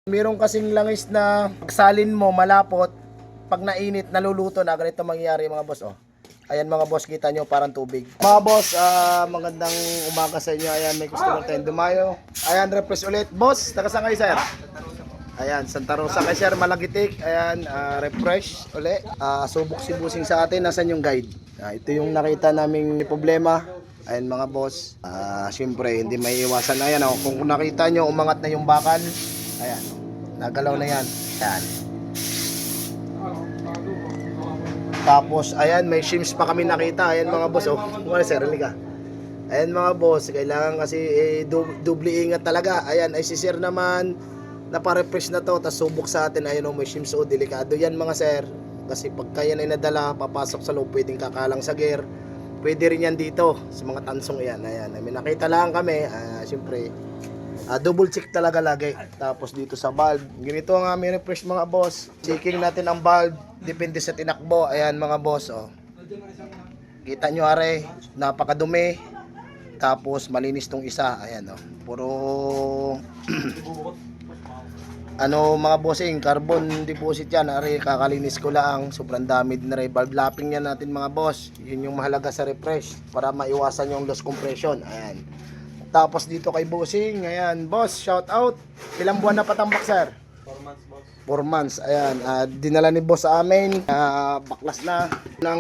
Meron kasing langis na pagsalin mo malapot, pag nainit naluluto na, ganito mangyayari mga boss. Ayan mga boss, kita nyo parang tubig. Mga boss, magandang umaga sa inyo. Ayan, may customer tayong dumayo. Ayan, refresh ulit. Boss, taga saan kayo sir? Ayan, Santa Rosa kay sir, Malagitik. Ayan, refresh ulit. Subok si busing sa atin. Nasaan yung guide? Ito yung nakita naming problema. Ayan mga boss, syempre hindi may iwasan. Ayan, kung nakita nyo, umangat na yung bakal. Ayan, nagalaw na yan. Ayan. Tapos, ayan, may shims pa kami nakita. Ayan mga boss, wala sir, halika. Ayan mga boss, kailangan kasi doble ingat talaga. Ayan, ay si sir naman, naparefresh na to, tapos subok sa atin. Ayan may shims, delikado yan mga sir. Kasi pagka yan ay nadala, papasok sa loob, pwedeng kakalang sa gear. Pwede rin yan dito, sa mga tansong yan. Ayan, may nakita lang kami, syempre, double check talaga lagi. Tapos dito sa valve, ganito ang aming refresh mga boss. Checking natin ang valve, depende sa tinakbo. Ayan mga boss, kita nyo are, napakadumi. Tapos malinis tong isa. Ayan puro mga bossing, carbon deposit yan. Are, kakalinis ko lang. Sobrang dami din na rin. Valve lapping yan natin mga boss. Yun yung mahalaga sa refresh para maiwasan yung loss compression. Ayan. Tapos dito kay bossing, ayan, boss, shout out. Ilang buwan na patambak, sir? 4 months, boss. 4 months, ayan. Dinala ni boss sa amin, baklas na. Nang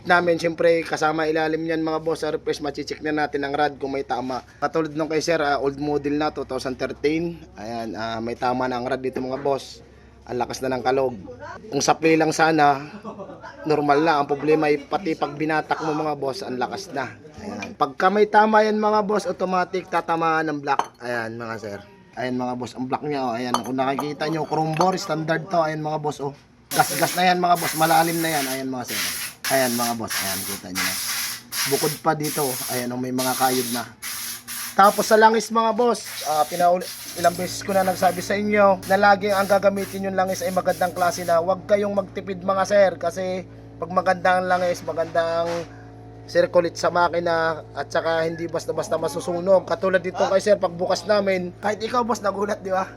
namin, syempre, kasama ilalim yan mga boss. Sa refresh, machicheck na natin ang rad kung may tama. Katulad nung kay sir, old model na, 2013. Ayan, may tama na ang rad dito mga boss. Ang lakas na ng kalog. Kung supply lang sana, normal na. Ang problema ay pati pag binatak mo mga boss, ang lakas na. Ayan. Pagka may tama yan mga boss, automatic tatamaan ng block. Ayan mga sir. Ayan mga boss, ang block niya. Ayan, kung nakikita nyo, chrome bore, standard to. Ayan mga boss. Gas-gas na yan mga boss, malalim na yan. Ayan mga sir. Ayan mga boss, ayan, kita nyo na. Bukod pa dito, ayan, may mga kayod na. Tapos sa langis mga boss, ilang beses ko na nagsabi sa inyo na lagi ang gagamitin yung langis ay magandang klase na. Huwag kayong magtipid mga sir, kasi pag magandang langis, magandang circulate sa makina, at saka hindi basta-basta masusunog. Katulad dito kay sir, pagbukas namin, kahit ikaw boss nagulat, di ba?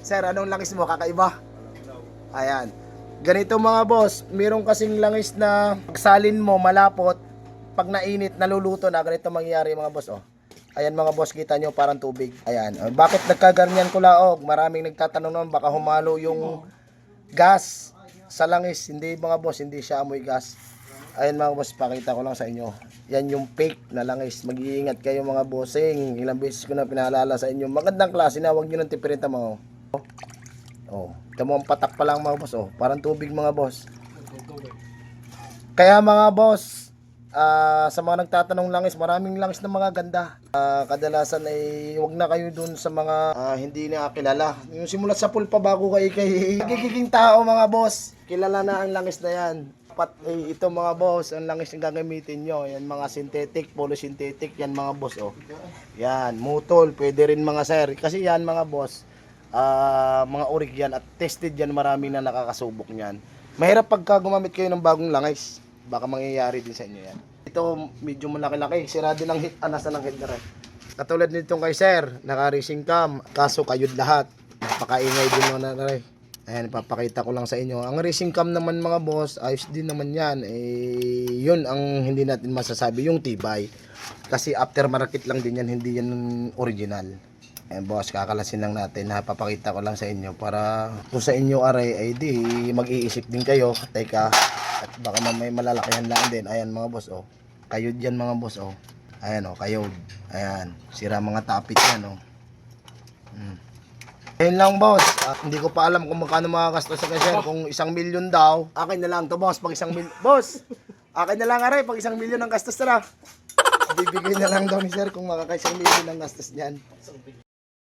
Sir, anong langis mo? Kakaiba? Ayan. Ganito mga boss, mayroon kasing langis na pagsalin mo malapot, pag nainit naluluto na. Ganito mangyayari mga boss. Ayan mga boss, kita nyo parang tubig. Ayan. Bakit nagkaganyan ko laog? Maraming nagtatanong naman, baka humalo yung gas sa langis. Hindi mga boss, hindi siya amoy gas. Ayan mga boss, pakita ko lang sa inyo. Yan yung fake na langis. Mag-iingat kayo mga bossing. Ilang beses ko na pinaalala sa inyo. Magandang klase na, huwag nyo nang tipirita mga. Tamo ang patak pa lang mga boss. Parang tubig mga boss. Kaya mga boss, sa mga nagtatanong langis, maraming langis na mga ganda. Kadalasan ay huwag na kayo dun sa mga hindi na kilala. Yung simulat sa pulpa bago kayo kay gigiging tao mga boss, kilala na ang langis na yan. Ito mga boss, ang langis na gagamitin nyo. Yan mga synthetic, polysynthetic, yan mga boss. Yan, mutol, pwede rin mga sir. Kasi yan mga boss, mga orig yan at tested yan, marami na nakakasubok yan. Mahirap pagka gumamit kayo ng bagong langis. Baka mangyayari din sa inyo yan. Ito medyo malaki-laki, sira din ang hit, nasa ng hit na rin. Katulad nitong kay sir, naka-racing cam, kaso kayod lahat. Napakaingay din mo na rin. Ayan, papakita ko lang sa inyo. Ang racing cam naman mga boss, ayos din naman yan. Yun ang hindi natin masasabi, yung tibay. Kasi aftermarket lang din yan, hindi yan original. Ayan boss, kakalasin lang natin. Papakita ko lang sa inyo para kung sa inyo aray ay di mag-iisip din kayo. Teka, at baka may malalakihan lang din. Ayan mga boss, kayod yan mga boss, ayan kayod. Ayan, sira mga tapit yan, Ayun lang boss, hindi ko pa alam kung magkano makakastos sa sir. Kung 1 milyon daw, akin na lang to boss. Pag 1 milyon, boss, akin na lang aray, pag 1 milyon ang gastos na. Bibigay na lang daw ni sir kung makaka 1 milyon ang gastos niyan.